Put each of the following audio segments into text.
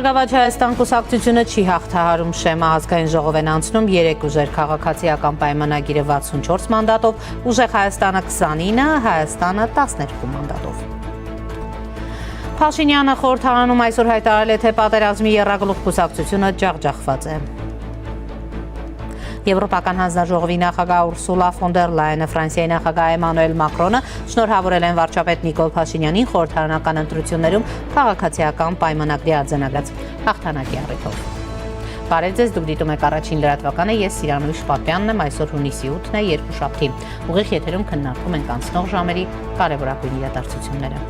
Բարգավաճ Հայաստան կուսակցությունը չի հաղթահարում Շեմը, ազգային ժողով են անցնում 3 ուժեր, քաղաքացիական պայմանագիրը 64 մանդատով, ուժեղ Հայաստանը 29, Հայաստանը 12 մանդատով։ Փաշինյանը խորհրդարանում այսօր հայտարարել է, թե պատերազմի եռագլուխ կուսակցությունը ջախջախված է։ Եվրոպական հանձնաժողովի նախագահ Ուրսուլա ֆոն դեր Լայենը, Ֆրանսիայի նախագահ Էմանուել Մակրոնը շնորհավորել են վարչապետ Նիկոլ Փաշինյանին խորհրդարանական ընտրություններում քաղաքացիական պայմանագրի արձանագրած հաղթանակի առիթով։ Բարև ձեզ, դուք դիտում եք առաջին լրատվականը, ես Սիրանույշ Պապյանն եմ, այսօր հունիսի 8-ն է, երկուշաբթի։ Ուղիղ եթերում քննարկում ենք անցնող ժամերի կարևորագույն իրադարձությունները։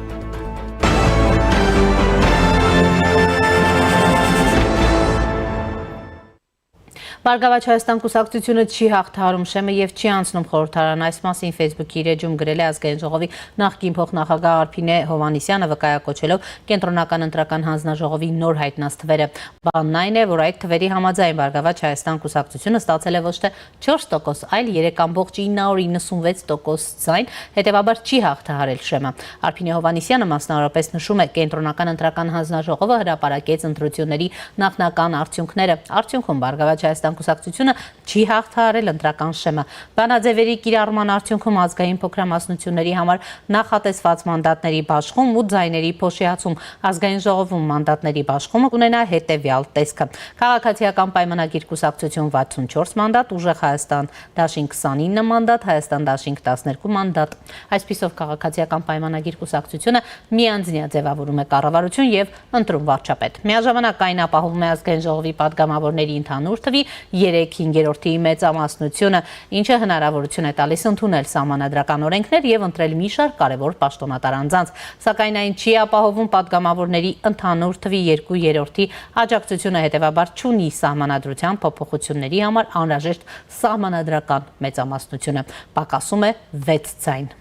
Բարգավաճ Հայաստան կուսակցությունը չի հաղթահարում Շեմը եւ չի անցնում խորհրդարան, այս մասին Facebook-ի իր էջում գրել է ազգային ժողովի նախկին փոխնախագահ Արփինե Հովհաննիսյանը, վկայակոչելով կենտրոնական ընտրական հանձնաժողովի նոր հայտնած թվերը։ Բանն այն է, որ այդ թվերի համաձայն Բարգավաճ Հայաստան կուսակցությունը ստացել է ոչ թե 4%, այլ 3.996% ձայն, հետեւաբար չի հաղթահարել Շեմը։ Արփինե Հովհաննիսյանը մասնավորապես նշում է, կենտրոնական ընտրական հանձնաժողովը հրապարակեց ընտրությունների նախնական արդյունքները։ Արդյունքում Բարգավաճ Հայաստան կուսակցությունը չի հաղթահարել ընտրական Շեմը։ Բանաձևերի կիրառման արդյունքում ազգային փոքրամասնությունների համար նախատեսված մանդատների բաշխում ու ձայների փոշիացում, ազգային ժողովում մանդատների բաշխումը կունենա հետևյալ տեսքը։ Քաղաքացիական պայմանագիր կուսակցություն 64 մանդատ, ուժեղ Հայաստան դաշինք 29 մանդատ, Հայաստան դաշինք 12 մանդատ։ Այսպիսով քաղաքացիական պայմանագիր կուսակցությունը միանձնյա ձևավորում է կառավարություն եւ ընտրում վարչապետ։ Միաժամանակ այն ապահովում է ազգային ժողովի падգամավորների ընդհանուր թվի 3/5-ի մեծամասնությունը, ինչը հնարավորություն է տալիս ընդունել սահմանադրական օրենքներ եւ ընտրել մի շարք կարևոր պաշտոնատար անձանց, սակայն այն չի ապահովում падգամավորների ընդհանուր թվի 2/3-ի աջակցությունը, հետեւաբար չունի սահմանադրության փոփոխությունների համար անհրաժեշտ սահմանադրական մեծամասնությունը, պակասում է 6 ձայն։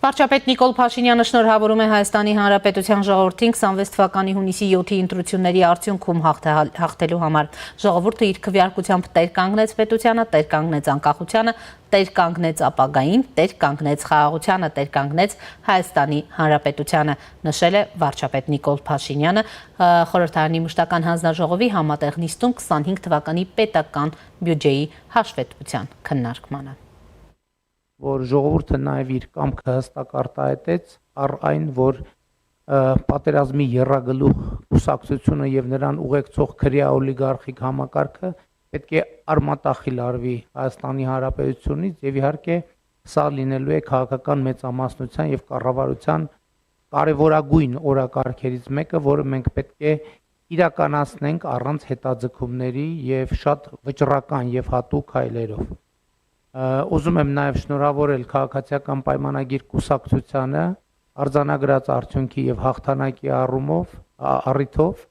Վարչապետ Նիկոլ Փաշինյանը շնորհավորում է Հայաստանի Հանրապետության ժողովրդին 26 թվականի հունիսի 7-ի ընտրությունների արդյունքում հաղթելու համար։ Ժողովուրդը իր քվեարկությամբ տեր կանգնեց պետությանը, տեր կանգնեց անկախությանը, տեր կանգնեց ապագային, տեր կանգնեց խաղաղությանը, տեր կանգնեց Հայաստանի Հանրապետությանը, նշել է վարչապետ Նիկոլ Փաշինյանը խորհրդարանի մշտական հանձնաժողովի համատեղ նիստում 25 թվականի պետական բյուջեի հաշվետվության քննարկմանը։ Որ ժողովուրդը նաև իր կամքը հստակ արտահայտեց առ այն, որ պատերազմի եռագլուխ կուսակցությունը եւ նրան ուղեկցող քրեա օլիգարխիկ համակարգը պետք է արմատախիլ արվի Հայաստանի Հանրապետությունից եւ իհարկե սա լինելու է քաղաքական մեծամասնության եւ կառավարության կարևորագույն օրակարգերից մեկը, որը մենք պետք է իրականացնենք առանց հետաձգումների եւ շատ վճռական եւ հատուկ քայլերով։ Ուզում եմ նաև շնորհավորել քաղաքացիական պայմանագիր կուսակցությանը արձանագրած արդյունքի եւ հաղթանակի առիթով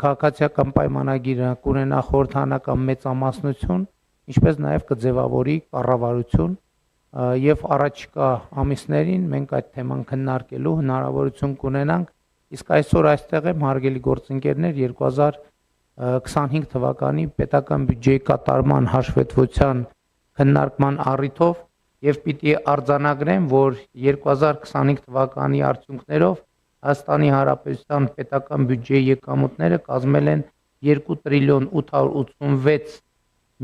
քաղաքացիական պայմանագիրը կունենա խորհրդարանական մեծամասնություն, ինչպես նաև կձևավորի կառավարություն եւ առաջիկա ամիսներին մենք այդ թեման քննարկելու հնարավորություն կունենանք, իսկ այսօր այստեղ եմ հարգելի գործընկերներ 2025 թվականի պետական բյուջեի կատարման հաշվետվության քննարկման առիթով եւ պիտի արձանագրեմ, որ 2025 թվականի արդյունքներով Հայաստանի Հանրապետության պետական բյուջեի եկամուտները կազմել են 2 տրիլիոն 886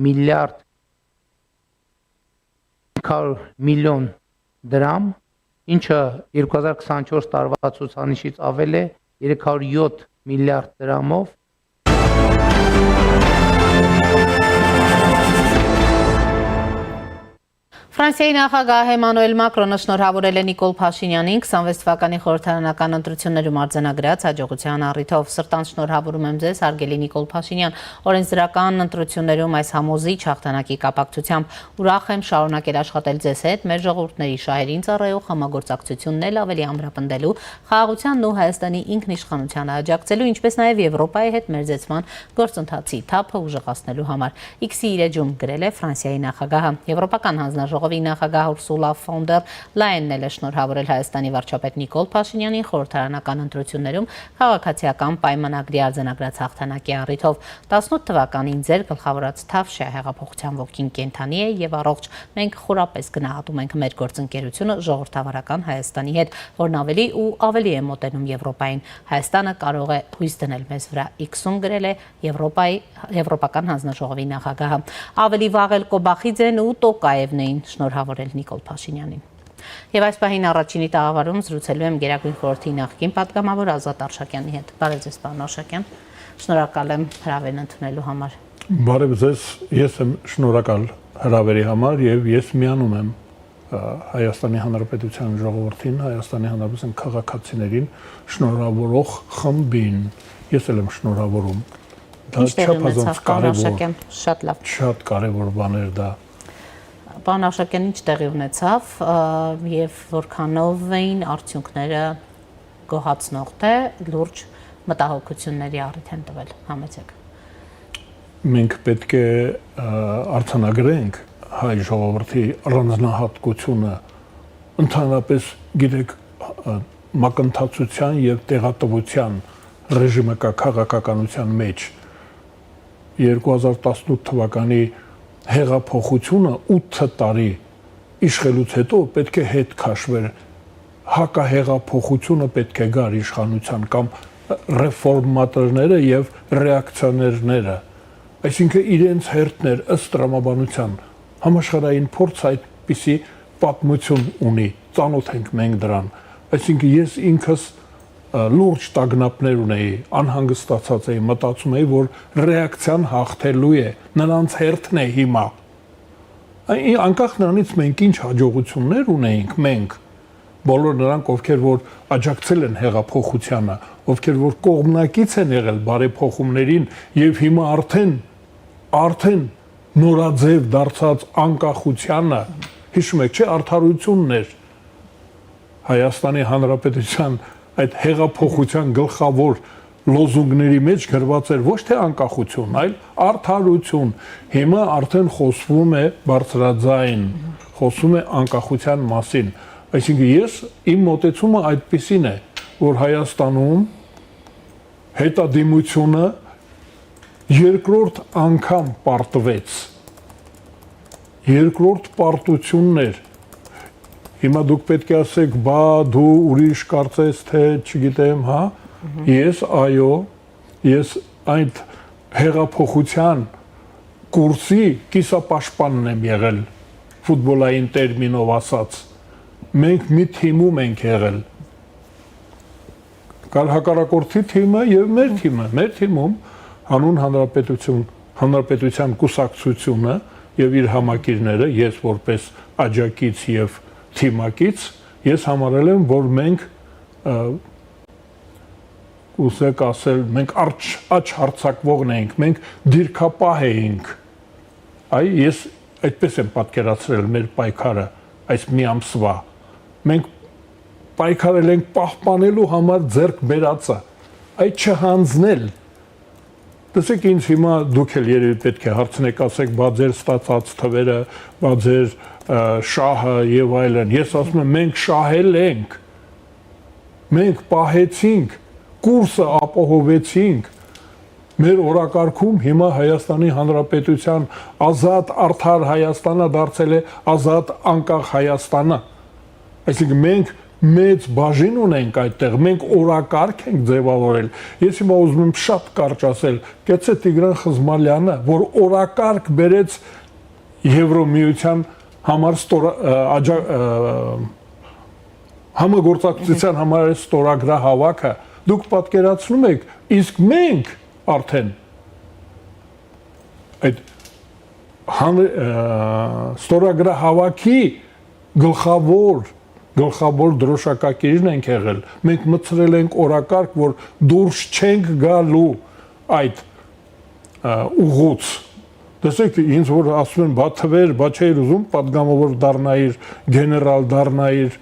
միլիարդ 500 միլիոն դրամ, ինչը 2024 տարվա ցուցանիշից ավել է 307 միլիարդ դրամով։ Ֆրանսիայի նախագահ Էմանուել Մակրոնը շնորհավորել է Նիկոլ Փաշինյանին 26 թվականի խորհրդարանական ընտրություններում արձանագրած հաջողության առիթով։ Սրտանց շնորհավորում եմ ձեզ, հարգելի Նիկոլ Փաշինյան, օրենսդրական ընտրություններում այս համոզիչ հաղթանակի կապակցությամբ ուրախ եմ շարունակել աշխատել ձեզ հետ, մեր ժողովուրդների շահերին ծառայող համագործակցությունն էլ ավելի ամրապնդելու, խաղաղությանն ու Հայաստանի ինքնիշխանությանը աջակցելու, ինչպես նաև Եվրոպայի հետ մերձեցման գործընթացի թափը ուժեղացնելու համար։ X-ի իր էջում գրել է Ֆրանսիայի նախագահը։ Եվրոպական հանձնաժողովի նախագահ Ուրսուլա ֆոն դեր Լայենն էլ է շնորհավորել Հայաստանի վարչապետ Նիկոլ Փաշինյանին խորհրդարանական ընտրություններում քաղաքացիական պայմանագրի արձանագրած հաղթանակի առիթով 18 թվականին ձեր գլխավորած Թավշյա հեղափոխության ոգին կենթանի է եւ առողջ մենք խորապես գնահատում ենք մեր գործընկերությունը ժողովրդավարական Հայաստանի հետ, որն ավելի ու ավելի է մոտենում Եվրոպային։ Հայաստանը կարող է հույս դնել մեզ վրա, X-ում գրել է Եվրոպական հանձնաժողովի նախագահը։ Ավելի վաղ էլ Կոբախիձեն ու Տոկաևն էին շնորհավորել Նիկոլ Փաշինյանին։ Եվ այս պահին առաջինի տաղավարում զրուցելու եմ Գերագույն խորհրդի նախկին պատգամավոր Ազատ Արշակյանի հետ։ Բարև ձեզ, պարոն Արշակյան։ Շնորհակալ եմ հրավերն ընդունելու համար։ Բարև ձեզ, ես եմ շնորհակալ հրավերի համար եւ ես միանում եմ Հայաստանի Հանրապետության ժողովրդին, Հայաստանի Հանրապետության քաղաքացիներին շնորհավորող խմբին։ Ես էլ եմ շնորհավորում։ Դա չափազանց կարևոր, շատ կարևոր բան էր դա։ Պարոն Արշակյան, ինչ տեղի ունեցավ եւ որքանով էին արդյունքները գոհացնող, թե լուրջ մտահոգությունների առիթ են տվել, համեցեք։ Մենք պետք է արձանագրենք հայ ժողովրդի առանձնահատկությունը ընդհանրապես գիտեք մակընթացության եւ տեղատվության ռեժիմը կա քաղաքականության մեջ 2018 թվականի հեղափոխությունը 8 տարի իշխելուց հետո պետք է հետ քաշվեր հակահեղափոխությունը պետք է գար իշխանության կամ ռեֆորմատորները եւ ռեակցիոներները այսինքն իրենց հերթներ ըստ տրամաբանության համաշխարհային փորձ այդպիսի պատմություն ունի, ծանոթ ենք մենք դրան, այսինքն ես ինքս լուրջ տագնապներ ունեի, անհանգստացած էի, մտածում էի, որ ռեակցիան հաղթելու է, նրանց հերթն է հիմա։ Անկախ նրանից մենք ինչ հաջողություններ ունեինք մենք, բոլոր նրանք, ովքեր որ աջակցել են հեղափոխությանը, ովքեր որ կողմնակից են եղել բարեփոխումներին եւ հիմա արդեն նորաձև դարձած անկախությանը, հիշում եք, չէ, արդարությունն էր Հայաստանի Հանրապետության այդ հեղափոխության գլխավոր լոզունգների մեջ գրված էր ոչ թե անկախություն, այլ արդարություն։ Հիմա արդեն խոսվում է բարձրաձայն, խոսում է անկախության մասին։ Այսինքն իմ մոտեցումը այդպիսին է, որ Հայաստանում հետադիմությունը երկրորդ անգամ պարտվեց, երկրորդ պարտություններ, հիմա դուք պետք է ասեք, բա դու ուրիշ կարծես, թե չգիտեմ, հա, ես այդ հեղափոխության կուրսի կիսապաշտպանն եմ եղել, ֆուտբոլային տերմինով ասած, մենք մի թիմում ենք եղել, կար հակառակորդի թիմը և մեր թիմում հանուն հանրապետության կուսակցությունը եւ իր համակիրները, ես որպես աջակից եւ թիմակից, ես համարել եմ, որ մենք ուսեք ասել, մենք աջ հարցակվողն էինք, մենք դիրքապահ էինք։ Ես այդպես եմ պատկերացրել մեր պայքարը, այս մի ամսվա։ Մենք պայքարել ենք պահպանելու համար ձեռք բերածը, այդ չհանձնել։ Տեսեք ինձ հիմա դուք էլ երևի պետք է հարցնեք, ասեք, բա ձեր ստացած թվերը, բա ձեր շահը եւ այլն։ Ես ասում եմ, մենք շահել ենք։ Մենք պահեցինք, կուրսը ապահովեցինք։ Մեր օրակարգում հիմա Հայաստանի Հանրապետության ազատ արդար Հայաստանը դարձել է ազատ անկախ Հայաստանը։ Այսինքն մենք մեծ բաժին ունենք այդտեղ, մենք օրակարգ ենք ձևավորել։ Ես հիմա ուզում եմ շատ կարճ ասել, գեցե Տիգրան Խզմալյանը, որ օրակարգ բերեց Եվրոմիության համար համագործակցության համար ստորագրահավաքը, դուք պատկերացնում եք, իսկ մենք արդեն այդ ստորագրահավաքի գլխավոր դրոշակակիրն ենք եղել, մենք մտցրել ենք օրակարգ, որ դուրս չենք գալու այդ ուղուց։ Տեսեք, ինձ որ ասում են, բա թվեր, բա չէր ուզում, պատգամավոր դառնայիր, գեներալ դառնայիր,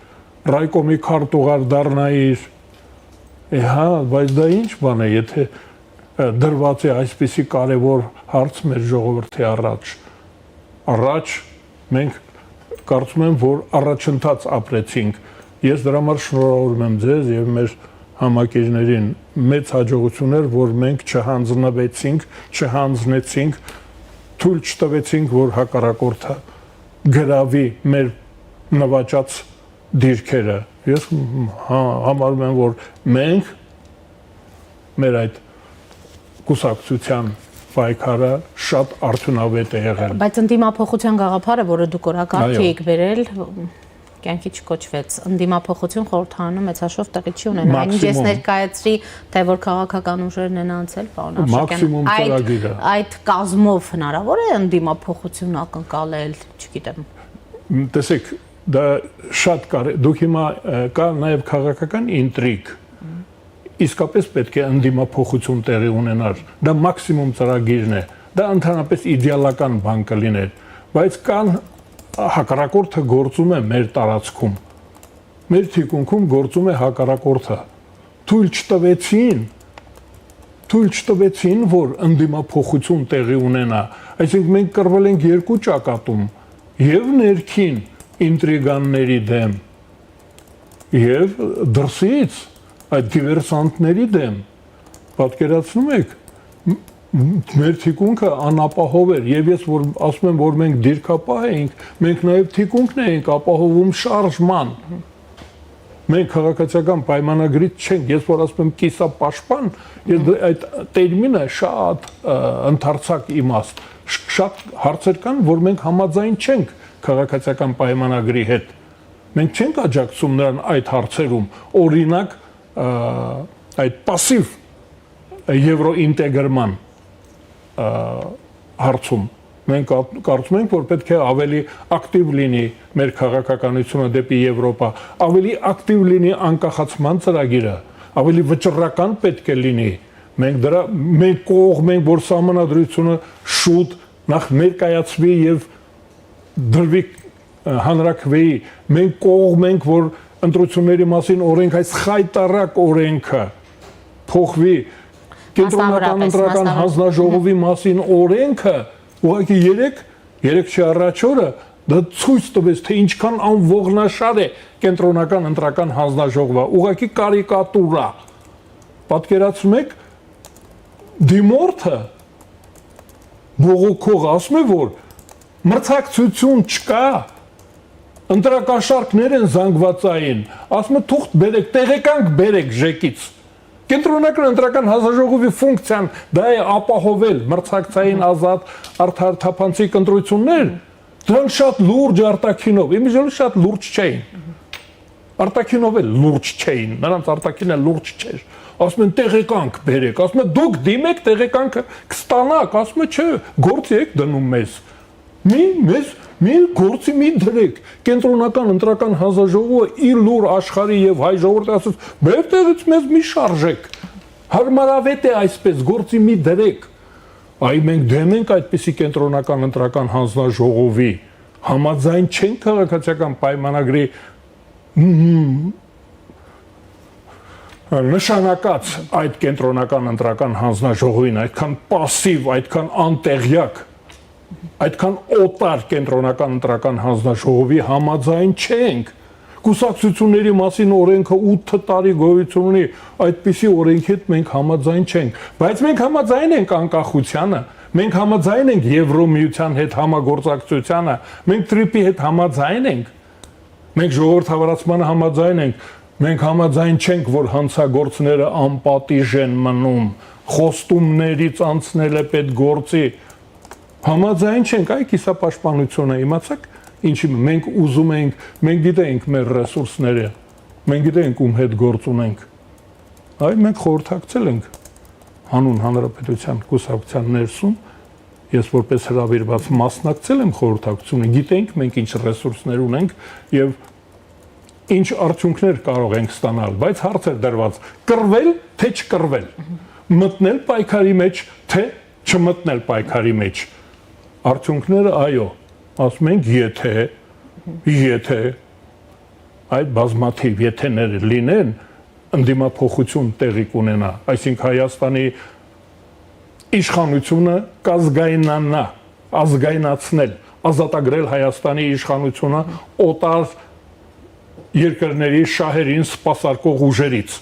ռայկոմի քարտուղար դառնայիր։ Հա, բայց դա ինչ բան է, եթե դրված է այսպիսի կարևոր հարց մեր ժողովրդի առաջ մենք կարծում եմ, որ առաջընթաց ապրեցինք։ Ես դրա համար շնորհավորում եմ ձեզ եւ մեր համակիրներին մեծ հաջողություններ, որ մենք չհանձնվեցինք, չհանձնեցինք, թույլ չտվեցինք, որ հակառակորդը գրավի մեր նվաճած դիրքերը։ Ես համարում եմ, որ մենք մեր այդ կուսակցության պայքարը շատ արդյունավետ է եղել։ Բայց ընդդիմափոխության գաղափարը, որը դուք օրակարգ եք վերել, կյանքի չկոչվեց։ Ընդդիմափոխություն խորհրդարանում մեծաշով տեղի չի ունենա։ Այնինչ ես ներկայացրի, թե որ քաղաքական ուժերն են անցել, պարոն Մաքսիմում ծրագիրը։ Այդ կազմով հնարավոր է ընդդիմափոխություն ակնկալել, չգիտեմ։ Տեսեք, դա շատ դուք հիմա կա նաև քաղաքական ինտրիգ։ Իսկապես պետք է ընդդիմափոխություն տեղի ունենար։ Դա մաքսիմում ծրագիրն է։ Դա ընդհանրապես իդեալական բան կլիներ, բայց կան հակառակորդը գործում է մեր տարածքում։ Մեր թիկունքում գործում է հակառակորդը։ Թույլ չտվեցին, որ ընդդիմափոխություն տեղի ունենա։ Այսինքն մենք կռվել ենք երկու ճակատում, եւ ներքին ինտրիգանների դեմ, եւ դրսից այդ դիվերսանտների դեմ։ Պատկերացնում եք, մեր թիկունքը անապահով էր եւ ես որ ասում եմ որ մենք դիրքապահ էինք, մենք նաեւ թիկունքն էինք ապահովում շարժման։ Մենք քաղաքացիական պայմանագրից չենք, ես որ ասում եմ կիսապաշտպան, ես այդ տերմինը շատ ընդարձակ իմաստ, շատ հարցեր կան, որ մենք համաձայն չենք քաղաքացիական պայմանագրի հետ։ Մենք չենք աջակցում նրան այդ հարցերում, օրինակ այդ пассив եվրոինտեգրման հարցում մենք կարծում ենք որ պետք է ավելի ակտիվ լինի մեր քաղաքականությունը դեպի Եվրոպա, ավելի ակտիվ լինի անկախացման ծրագիրը, ավելի վճռական պետք է լինի։ Մենք կողմ ենք որ սահմանադրությունը շուտ նախ ներկայացվի եւ դրվի հանրաքվեի, մենք կողմ ենք որ ընտրությունների մասին օրենք այս խայտարակ օրենքը փոխվի, կենտրոնական ընտրական հանձնաժողովի մասին օրենքը ուղղակի 3 չի առաջ օրը դա ցույց տվեց թե ինչքան անողնաշար է կենտրոնական ընտրական հանձնաժողովը, ուղղակի կարիկատուրա։ Պատկերացնում եք դիմորդը բողոքող ասում է որ մրցակցություն չկա, ընտրակաշարքներ են զանգվածային, ասում է թուղթ բերեք, տեղեկանք բերեք ժեկից։ Կենտրոնական ընտրական հանձնաժողովի ֆունկցիան դա է ապահովել մրցակցային ազատ արդար թափանցիկ ընտրություններ, դրանք շատ լուրջ արտաքինով, իմիջիալը շատ լուրջ չէին։ Արտաքինով էլ լուրջ չէին, նրանց արտաքինը լուրջ չէր։ Ասում են տեղեկանք բերեք, ասում են դուք դիմեք տեղեկանքը կստանաք, ասում է չէ, գործի եք դնում մեզ։ Մի գործի մի դրեք, կենտրոնական ընտրական հանձնաժողովը իր լուր աշխարհի եւ հայ ժողովրդի ասած, մեր տեղից մեզ մի շարժեք։ Հարմարավետ է այսպես գործի մի դրեք։ Այ մենք դեմ ենք այդպիսի կենտրոնական ընտրական հանձնաժողովի, համաձայն չենք քաղաքացիական պայմանագրի նշանակած այդ կենտրոնական ընտրական հանձնաժողովին, այդքան пассив, այդքան անտեղյակ, այդքան օտար կենտրոնական ընտրական հանձնաժողովի համաձայն չենք։ Կուսակցությունների մասին օրենքը 8 տարի գոյություն ունի, այդպիսի օրենքի հետ մենք համաձայն չենք, բայց մենք համաձայն ենք անկախությանը, մենք համաձայն ենք Եվրոմիության հետ համագործակցությանը, մենք տրիպի հետ համաձայն ենք, մենք ժողովրդավարացմանը համաձայն ենք, մենք համաձայն չենք, որ հանցագործները անպատիժ են մնում, խոստումներից անցնել է պետ գործի, համաձայն չենք, այ կիսապաշտպանությունը, իմացաք, ինչի մենք ուզում ենք, մենք գիտենք մեր ռեսուրսները, մենք գիտենք ում հետ գործ ունենք, այ մենք խորհրդակցել ենք հանուն հանրապետության կուսակցության ներսում, ես որպես հրավիրված մասնակցել եմ խորհրդակցությունը, գիտենք մենք ինչ ռեսուրսներ ունենք եւ ինչ արդյունքներ կարող ենք ստանալ, բայց հարց է դրված, կռվել թե չկռվել, մտնել պայքարի մեջ թե չմտնել պայքարի մեջ։ Արդյունքները այո, ասում ենք եթե այդ բազմաթիվ եթեները լինեն, ընդդիմափոխություն տեղի կունենա, այսինքն Հայաստանի իշխանությունը կազգայնանա, ազգայնացնել, ազատագրել Հայաստանի իշխանությունը օտար երկրների շահերին սպասարկող ուժերից։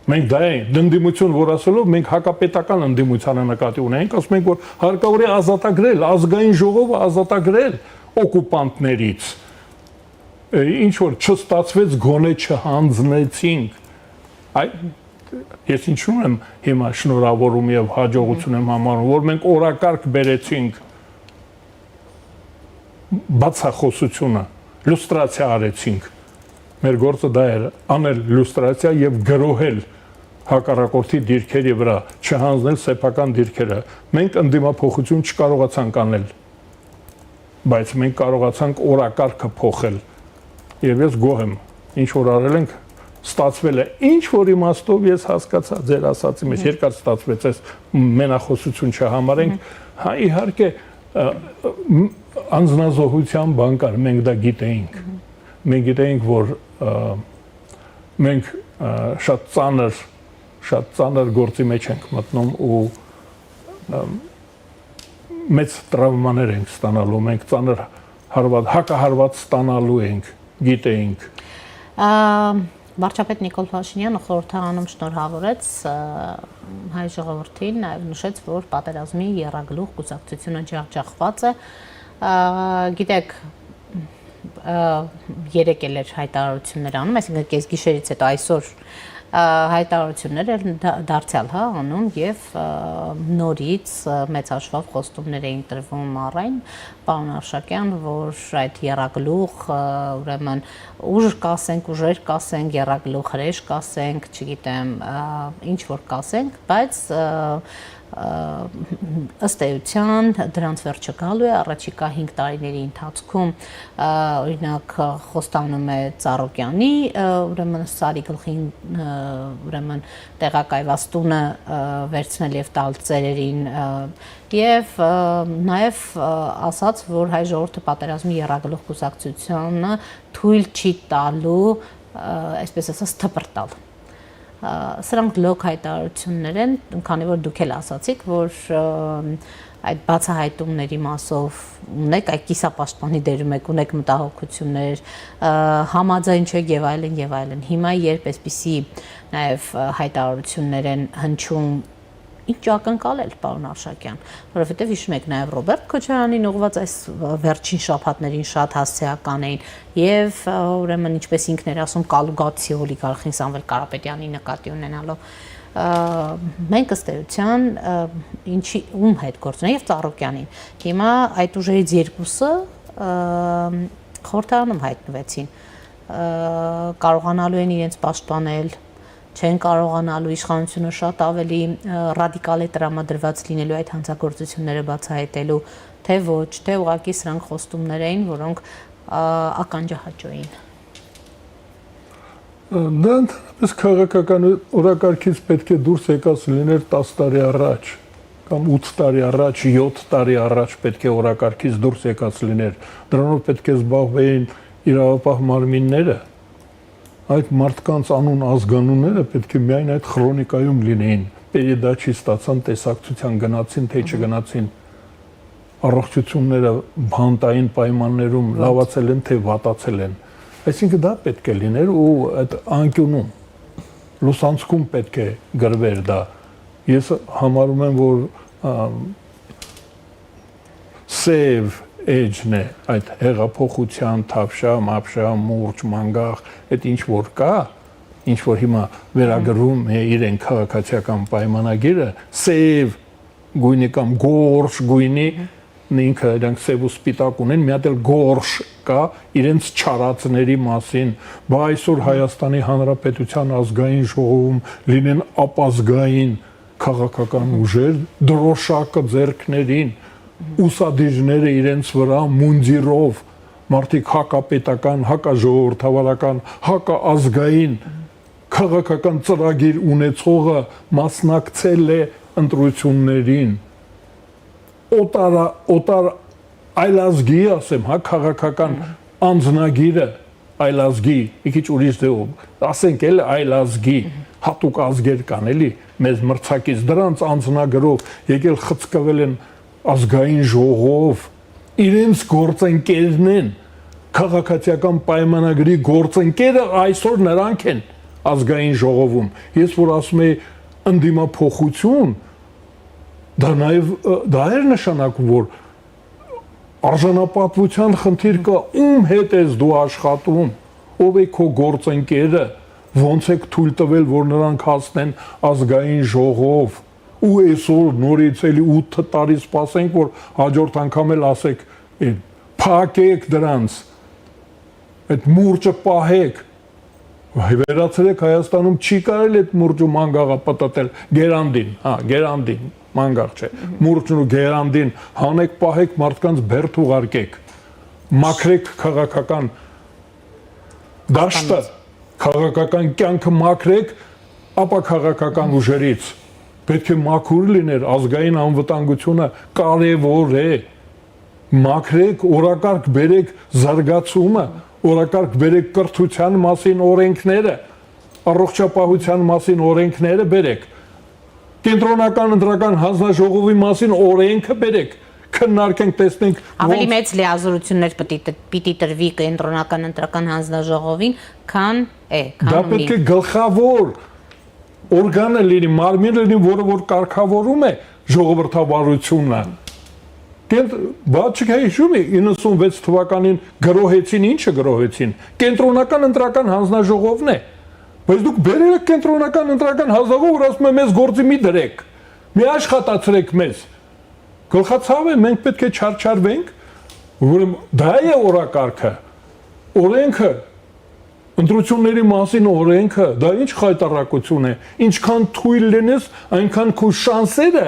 Մենք դա ենք ընդդիմություն, որ ասելով մենք հակապետական ընդդիմությանը նկատի ունենք, ասում ենք, որ հարկավոր է ազատագրել, ազգային ժողովը ազատագրել օկուպանտներից։ Ինչ որ չստացվեց, գոնե չհանձնեցինք։ Ես ինչու եմ հիմա շնորհավորում եւ հաջողություն եմ համարում, որ մենք օրակարգ բերեցինք բացախոսությունը, լյուստրացիա արեցինք։ Մեր գործը դա էր, անել լյուստրացիա եւ գրոհել հակառակորդի դիրքերի վրա, չհանձնել սեփական դիրքերը։ Մենք ընդդիմափոխություն չկարողացանք անել, բայց մենք կարողացանք օրակարգը փոխել։ Եվ ես գոհ եմ, ինչ որ արել ենք, ստացվել է, ինչ որ իմաստով ես հասկացա ձեր ասածի մեջ, երկար ստացվեց, այս մենախոսություն չհամարենք, հա իհարկե անձնազոհության բան կար, մենք դա գիտեինք։ Մենք գիտեինք, որ մենք շատ ծանր գործի մեջ ենք մտնում ու մեծ տրավմաներ ենք ստանալու, մենք ծանր հակահարված ստանալու ենք, գիտեինք։ Վարչապետ Նիկոլ Փաշինյանը խորհրդարանում շնորհավորեց հայ ժողովրդին, նաև նշեց, որ պատերազմի եռագլուխ կուսակցությունը ջախջախված է։ Գիտեք, երեկ էլ էր հայտարարություններ անում, այսինքն կեսգիշերից հետո այսօր հայտարարություններ էլ դարձյալ անում եւ նորից մեծ հաշվով խոստումներ էին տրվում առայն պարոն Արշակյան, որ այդ եռագլուխ ուրեմն ուժ կասենք, ուժեր կասենք, եռագլուխ հրեշ կասենք, չգիտեմ, ինչ որ կասենք, բայց ըստ էության դրանց վերջը գալու է առաջիկա 5 տարիների ընթացքում օրինակ խոստանում է Ծառուկյանի ուրեմն Սարի գլխին ուրեմն տեղակայված տունը վերցնել եւ տալ ծերերին եւ նաեւ ասաց, որ հայ ժողովուրդը պատերազմի եռագլուխ կուսակցությունը թույլ չի տալու այսպես ասած թպրտալ։ Սրանք լոկ հայտարարություններ են, քանի որ դուք էլ ասացիք, որ այդ բացահայտումների մասով ունեք, այդ կիսապաշտպանի դերում եք, ունեք մտահոգություններ, համաձայն չեք եւ այլն։ Հիմա երբ այսպիսի նաեւ հայտարարություններ են հնչում, ինչ ակնկալել, պարոն Արշակյան, որովհետև հիշում եք նաև Ռոբերտ Քոչարյանին ուղղված այս վերջին շաբաթներին շատ հասցեական էին եւ ուրեմն ինչպես ինքն էր ասում կալուգացի օլիգարխին Սամվել Կարապետյանի նկատի ունենալով մենք ըստ էության ինչի ում հետ գործունեի եւ Ծառուկյանին հիմա այդ ուժերից երկուսը խորհրդարանում հայտնվեցին կարողանալու են իրենց պաշտպանել չեն կարողանալու իշխանությունը շատ ավելի ռադիկալ է տրամադրված լինելու այդ հանցագործությունները բացահայտելու, թե ոչ, թե ուղղակի սրանք խոստումներ էին, որոնք ականջահաճո էին։ Դա ընդհանրապես քաղաքական օրակարգից պետք է դուրս եկած լիներ 10 տարի առաջ կամ 8 տարի առաջ, 7 տարի առաջ պետք է օրակարգից դուրս եկած լիներ։ Դրանով պետք է զբաղվեին իրավապահ մարմինները։ Այդ մարդկանց անուն ազգանունները պետք է միայն այդ քրոնիկայում լինեին։ Պերիդաչի ստացան, տեսակցության գնացին, թե չգնացին։ Առողջությունները բանտային պայմաններում լավացել են, թե վատացել են։ Այսինքն դա պետք է լիներ ու այդ անկյունում լուսանցքում պետք է գրվեր դա։ Ես համարում եմ, որ սև էջն է այդ հեղափոխության թավշա, մապշա, մուրճ, մանգաղ, այդ ինչ որ կա, ինչ որ հիմա վերագրում է իրեն քաղաքացիական պայմանագիրը, սև գույնի կամ գորշ գույնի, ինքը դրանք սև ու սպիտակ ունեն, մի հատ էլ գորշ կա իրենց չարածների մասին, բա այսօր Հայաստանի Հանրապետության ազգային ժողովում լինեն ապազգային քաղաքական ուժեր, դրոշակը ձեռքներին ուսադիրները իրենց վրա մունդիրով մարդիկ հակապետական, հակաժողովրդավարական, հակաազգային քաղաքական ծրագիր ունեցողը մասնակցել է ընտրություններին օտար այլազգի ասեմ, հա քաղաքական անձնագիրը այլազգի, մի քիչ ուրիշ ձևով ասենք էլ այլազգի հատուկ ազգեր կան էլի մեզ մրցակից դրանց անձնագրով եկել խցկվել են ազգային ժողով իրենց գործընկերն են, քաղաքացիական պայմանագրի գործընկերը այսօր նրանք են ազգային ժողովում։ Ես որ ասում եմ ընդդիմափոխություն, դա նաև դա էր նշանակում, որ արժանապատվության խնդիր կա, ում հետ ես դու աշխատում, ով է քո գործընկերը, ոնց եք թույլ տվել, որ նրանք հասնեն ազգային ժողով, ու այսօր նորից էլի 8 տարի սպասենք, որ հաջորդ անգամ էլ ասեք, փակեք դրանց, այդ մուրճը պահեք, վերացրեք Հայաստանում չի կարելի այդ մուրճու մանգաղը պատտել, գերանդին, գերանդին, մանգաղ չէ, մուրճն ու գերանդին հանեք, պահեք, մարդկանց բերդ ուղարկեք, մաքրեք քաղաքական դաշտը, քաղաքական կյանքը մաքրեք, ապա քաղաքական ուժերից պետք է մաքուր լիներ, ազգային անվտանգությունը կարևոր է, մաքրեք, օրակարգ բերեք զարգացումը, օրակարգ բերեք կրթության մասին օրենքները, առողջապահության մասին օրենքները բերեք, կենտրոնական ընտրական հանձնաժողովի մասին օրենքը բերեք, քննարկենք, տեսնենք ավելի մեծ լիազորություններ պիտի տրվի կենտրոնական ընտրական հանձնաժողովին, քան դա պետք է գլխավոր օրգանը լինի, մարմինը լինի, որը որ կարգավորում է ժողովրդավարությունը։ Բաչիկ հիշում է 96 թվականին գրոհեցին, ինչը գրոհեցին, կենտրոնական ընտրական հանձնաժողովն է, բայց դուք բերել եք կենտրոնական ընտրական հանձնաժողով, որ ասում է մեզ գործի մի դրեք, մի աշխատացրեք մեզ, գլխացավ է, մենք պետք է չարչարվենք, որ դա է օրակարգը, օրենքը, ընտրությունների մասին օրենքը, դա ինչ խայտառակություն է, ինչքան թույլ լինես, այնքան քո շանսերը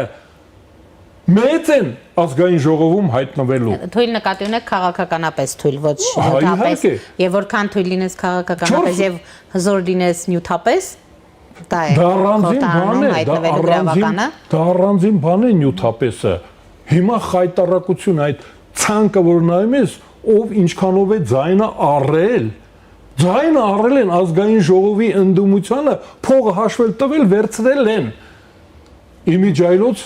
մեծ են ազգային ժողովում հայտնվելու։ Թույլ նկատի ունեք քաղաքականապես թույլ, ոչ նյութապես, եւ որքան թույլ լինես քաղաքականապես եւ հզոր լինես նյութապես, դա է խորհրդարանում հայտնվելու գրավականը։ Դա առանձին բան է նյութապեսը։ Հիմա խայտառակություն այդ ցանկը, որ նայում ես, ով ինչքանով է ձայնը առել, ձայնը առել են ազգային ժողովի ընդդիմությանը, փողը հաշվել տվել, վերցրել են։ Իմիջայլոց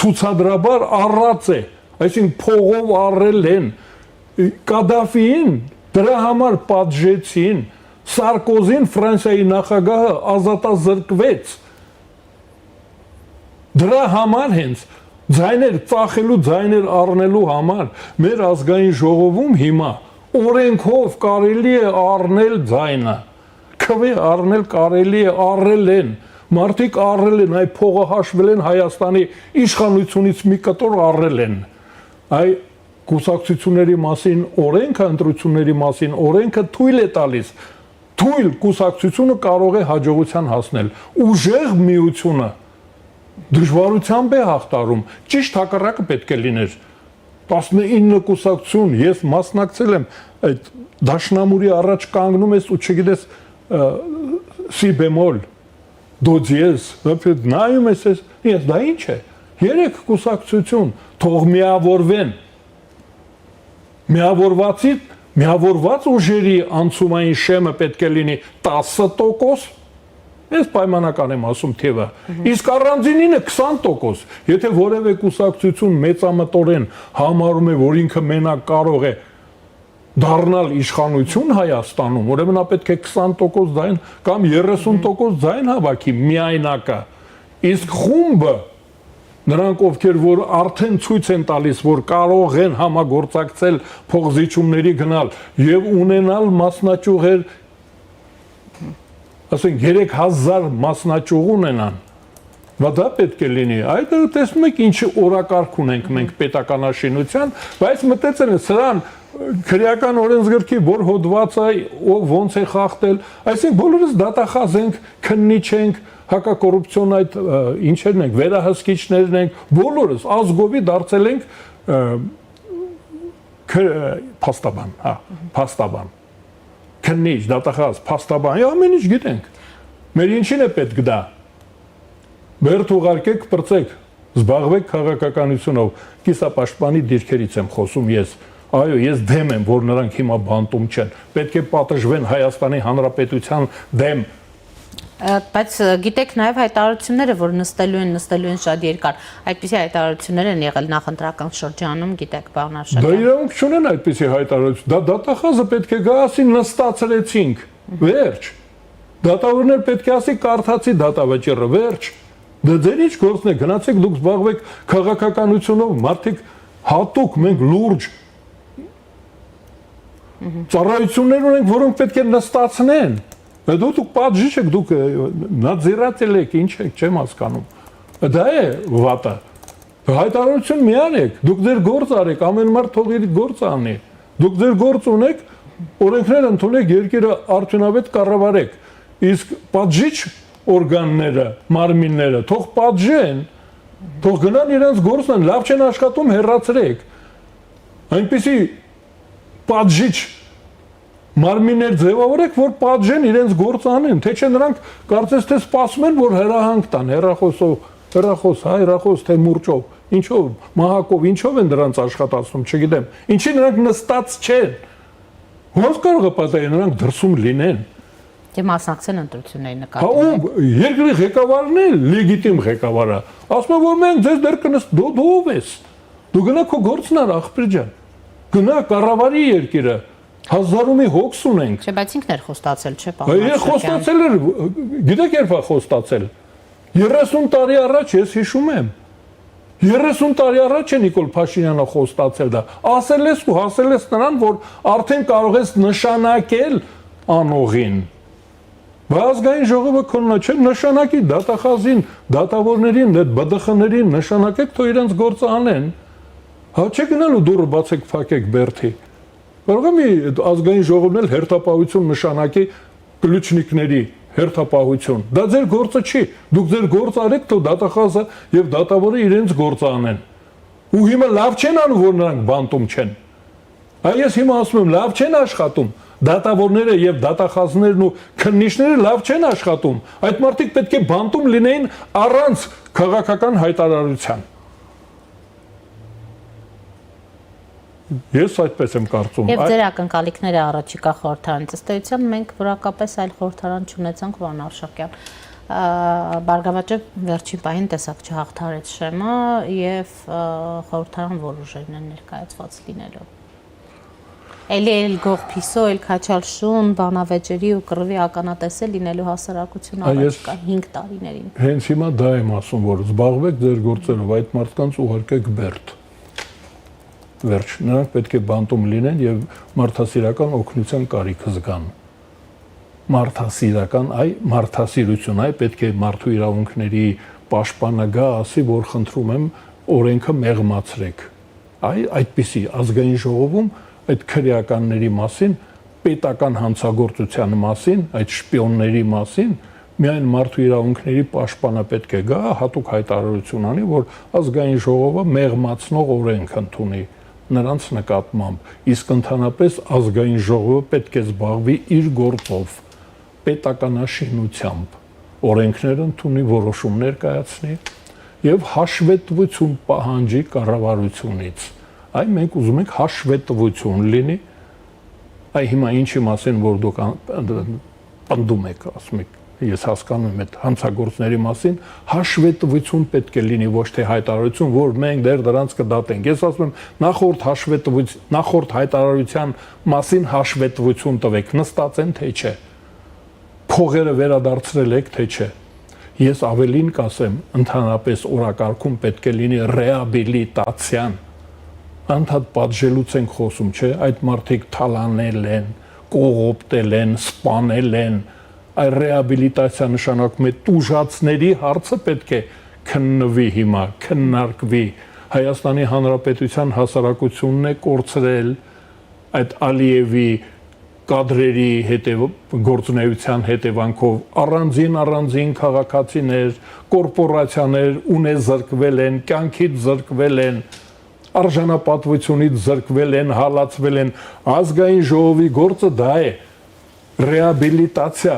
ցուցադրաբար առած է, այսինքն փողով առել են, Կադաֆիին դրա համար պատժեցին, Սարկոզին Ֆրանսիայի նախագահը ազատազրկվեց, դրա համար հենց ձայներ ծախելու, ձայներ առնելու համար մեր ազգային ժողովում հիմա օրենքով կարելի է առնել ձայնը, քվե առնել կարելի է, առել են, մարդիկ առել են, այ փողը հաշվել են Հայաստանի իշխանությունից մի կտոր առել են, այ կուսակցությունների մասին օրենքը, ընտրությունների մասին օրենքը թույլ է տալիս, թույլ կուսակցությունը կարող է հաջողության հասնել, ուժեղ միությունը դժվարությամբ է հաղթարում, ճիշտ հակառակը պետք է լիներ, 19 կուսակցություն, ես մասնակցել եմ այդ դաշնամուրի առաջ կանգնում ես ու չգիտես սի բեմոլ, դո դիեզ, նայում ես, դա ինչ է, 3 կուսակցություն, թող միավորվեն, միավորված ուժերի անցումային շեմը պետք է լինի 10%, ես պայմանական եմ ասում թևը, իսկ առանձինինը 20%, եթե որևէ կուսակցություն մեծամտորեն համարում է, որ ինքը մենակ կարող է դառնալ իշխանություն Հայաստանում, ուրեմն նա պետք է 20% ձայն կամ 30% ձայն հավաքի միայնակը, իսկ խումբը, նրանք ովքեր որ արդեն ցույց են տալիս, որ կարող են համագործակցել փոխզիջումների գնալ եւ ունենալ մասնաճյուղեր, ասենք 3000 մասնաճյուղ ունենան, դա պետք է լինի, այդ տեսնում եք ինչ օրակարգ ունենք մենք պետականաշինության, բայց մտածել են սրան քրեական օրենսգրքի որ հոդվածը ոնց է խախտել, այսինքն բոլորս դատախազ ենք, քննիչ ենք, հակակոռուպցիոն այդ ինչերն ենք, վերահսկիչներն ենք, բոլորս ազգովի դարձել ենք փաստաբան, քննիչ, դատախազ, փաստաբան, ամեն ինչ գիտենք, մեր ինչին է պետք դա, բերդ ուղարկեք, պրծեք, զբաղվեք քաղաքականությունով, կիսապաշտպանի դիրքերից եմ խոսում ես, այո, ես դեմ եմ, որ նրանք հիմա բանտում չեն, պետք է պատժվեն Հայաստանի Հանրապետության դեմ, Բայց գիտեք նաև հայտարարությունները, որ նստելու են շատ երկար, այդպիսի հայտարարություններ են եղել նախընտրական շրջանում, գիտեք, պարոն Արշակյան։ Դա իրավունք չունեն այդպիսի հայտարարություն։ Դա դատախազը պետք է գա ասի նստացրեցինք, վերջ։ Դատավորներ պետք է ասի կարդացի դատավճիռը, վերջ։ Դա ձեր ինչ գործն է, գնացեք դուք զբաղվեք քաղաքականությունով, մարդիկ հատուկ մենք լուրջ ծառայություններ ունենք, որոնք պետք է նստացնեն։ Դուք պատժիչ եք, դուք նադզիրատել եք, ինչ եք, չեմ հասկանում։ Դա է վատը։ Հայտարարություն մի արեք, դուք ձեր գործ արեք, ամեն մարդ թող իր գործ անի։ Դուք ձեր գործ ունեք, օրենքներ ընդունեք, երկիրը արդյունավետ կառավարեք։ Իսկ պատժիչ օրգանները, մարմինները թող պատժեն, թող գնան իրենց գործն են, լավ չեն աշխատում, հեռացրեք։ Այնպիսի պատժիչ մարմիններ ձևավորեք, որ պատժեն իրենց գործ անեն, թե չէ նրանք կարծես թե սպասում են, որ հեռահանք տան, հեռախոս, թե մուրճով, ինչով, մահակով, ինչով են նրանց աշխատացնում, չգիտեմ, ինչի նրանք նստած չեն, ոնց կարող է պատահել, նրանք դրսում լինեն։ Դե մասնակցեն ընտրությունների նկատմամբ։ Երկրի ղեկավարն է, լեգիտիմ ղեկավարը, ասում է, որ մենք ձեզ դեռ կնստում, դու ով ես, դու գնա քո գործն արա, աղբեր ջան, գնա կառավարի երկիրը, հազարումի հոգս ունենք։ Չէ, բայց ինքն էր խոստացել, չէ՞, պարոն Արշակյան։ Խոստացել էր, գիտեք երբ է խոստացել։ 30 տարի առաջ ես հիշում եմ։ 30 տարի առաջ է Նիկոլ Փաշինյանը խոստացել դա։ Ասել ես ու հասել ես նրան, որ արդեն կարող ես նշանակել անողին։ Ազգային ժողովը քոննա չէ, նշանակի դատախազին, դատավորներին, այդ ԲԴԽ-ներին նշանակեք, թող իրենց գործը անեն։ Հա չէ գնալու դուրը բացեք, փակեք բերթի։ Կարող է մի ազգային ժողովն էլ հերթապահություն նշանակի կլուչնիկների հերթապահություն։ Դա ձեր գործը չի։ Դուք ձեր գործ արեք, թող դատախազը եւ դատավորը իրենց գործը անեն։ Ու հիմա լավ չեն անում, որ նրանք բանտում չեն։ Այս հիմա ասում եմ, լավ չեն աշխատում։ Դատավորները եւ դատախազներն ու քննիչները լավ չեն աշխատում։ Այդ մարդիկ պետք է բանտում լինեին առանց քաղաքական հայտարարության։ Ես այդպես եմ կարծում։ Եվ ձեր ակնկալիքները առաջիկա խորհրդարան ըստ էության մենք որակապես այլ խորհրդարան չունեցանք, պարոն Արշակյան։ Բարգավաճը վերջին պահին տեսակ չհաղթարեց Շեմը եւ խորհրդարան որ ուժերն են ներկայացված լինելով։ Էլ գող փիսո, էլ քաչալշուն, բանավեճերի ու կռվի ականատեսը լինելու հասարակություն առաջիկա 5 տարիներին։ Հենց հիմա դա եմ ասում, որ զբաղվեք ձեր գործերով, այդ մարդկանց ուղարկեք բերդ։ Վերջ, նրանք պետք է բանտում լինեն եւ մարդասիրական օգնության կարիք զգան։ Մարդասիրություն, պետք է մարդու իրավունքների պաշտպանը գա, ասի, որ խնդրում եմ օրենքը մեղմացրեք։ Այդպիսի ազգային ժողովում այդ քրեականների մասին, պետական հանցագործության մասին, այդ շպիոնների մասին, միայն մարդու իրավունքների պաշտպանը պետք է գա, հատուկ հայտարարություն անի, որ ազգային ժողովը մեղմացնող օրենք ընդունի նրանց նկատմամբ, իսկ ընդհանրապես ազգային ժողովը պետք է զբաղվի իր գործով, պետականաշինությամբ, օրենքներ ընդունի, որոշումներ կայացնի եւ հաշվետվություն պահանջի կառավարությունից։ Մենք ուզում ենք հաշվետվություն լինի, հիմա ինչի մասին, որ դուք պնդում եք, ասում եք, ես հասկանում եմ այդ հանցագործների մասին, հաշվետվություն պետք է լինի, ոչ թե հայտարարություն, որ մենք դեռ դրանց կդատենք։ Ես ասում եմ, նախորդ հայտարարության մասին հաշվետվություն տվեք, նստած են թե չէ։ Փողերը վերադարձրել եք թե չէ։ Ես ավելին կասեմ, ընդհանրապես օրակարգում պետք է լինի ռեաբիլիտացիան։ Անդադ պատժելուց ենք խոսում, չէ՞, այդ մարդիկ թալանել են, կողոպտել են, սպանել են։ Այդ ռեաբիլիտացիա նշանակում է տուժածների հարցը պետք է քննվի հիմա, քննարկվի։ Հայաստանի Հանրապետության հասարակությունն է կորցրել այդ Ալիևի կադրերի գործունեության հետևանքով առանձին քաղաքացիներ, կորպորացիաներ ունեզրկվել են, կյանքից զրկվել են, արժանապատվությունից զրկվել են, հալածվել են։ Ազգային ժողովի գործը դա է, ռեաբիլիտացիա,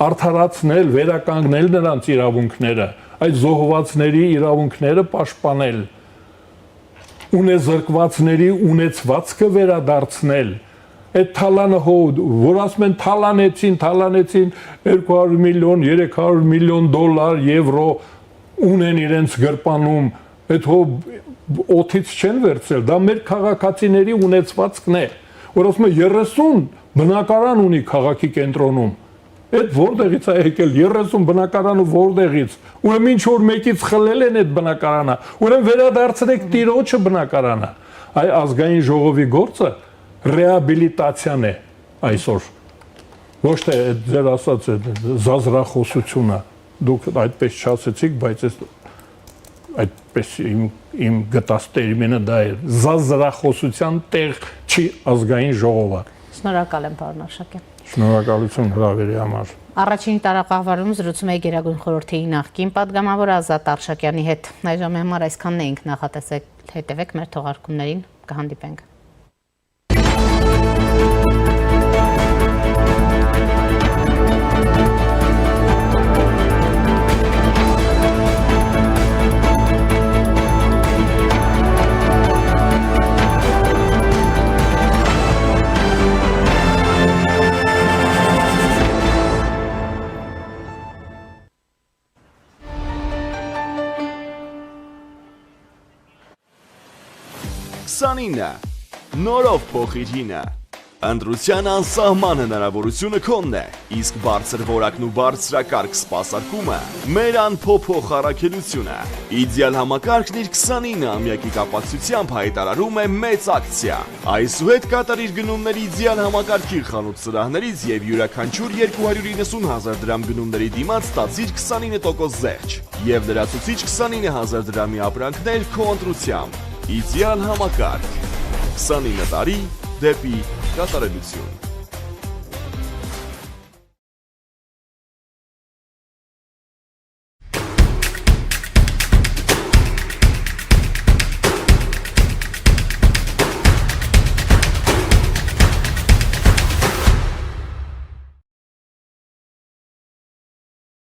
արդարացնել, վերականգնել նրանց իրավունքները, այդ զոհվածների իրավունքները պաշտպանել, ունեզրկվածների ունեցվածքը վերադարձնել, այդ թալանը որ ասում են թալանեցին 200 միլիոն, 300 միլիոն դոլար, եվրո ունեն իրենց գրպանում, այդ օթից չեն վերցրել, դա մեր քաղաքացիների ունեցվածքն է, որ ասում է 30 բնակարան ունի քաղաքի կենտրոնում, այդ որտեղից է եկել 30 բնակարանը որտեղից, ուրեմն ինչ որ մեկից խլել են այդ բնակարանը, ուրեմն վերադարձրեք տիրոջը բնակարանը, այ ազգային ժողովի գործը ռեաբիլիտացիան է այսօր, ոչ թե ձեր ասած զազրախոսությունը, դուք այդպես չասեցիք, բայց այդպես իմ գտած տերմինը դա է, զազրախոսության տեղ չի ազգային ժողովը։ Շնորհակալ եմ, պարոն Արշակյան։ Շնորհակալություն հրավերի համար։ Առաջին տարակահվարում զրուցում էի Գերագույն խորհրդի նախկին պատգամավոր Ազատ Արշակյանի հետ։ Այժմ համար այսքանն էինք նախատեսել, հետևեք մեր թողարկումներին, կհանդիպենք։ Քսանինը նորով փոխիր հինը ընտրության անսահման հնարավորությունը քոնն է, իսկ բարձր որակն ու բարձրակարգ սպասարկումը մեր անփոփոխ առաքելությունը։ Իդեալ համակարգն իր 29-ամյակի կապակցությամբ հայտարարում է մեծ ակցիա։ Այսուհետ կատարիր գնումների իդեալ համակարգի խանութ սրահներից եւ յուրաքանչյուր 290,000 դրամ գնումների դիմաց ստացիր 29% զեղչ եւ լրացուցիչ 29,000 դրամի ապրանքներ քո ընտրությամբ։ Իդեալ համակարգ 29 տարի դեպի կատարելություն։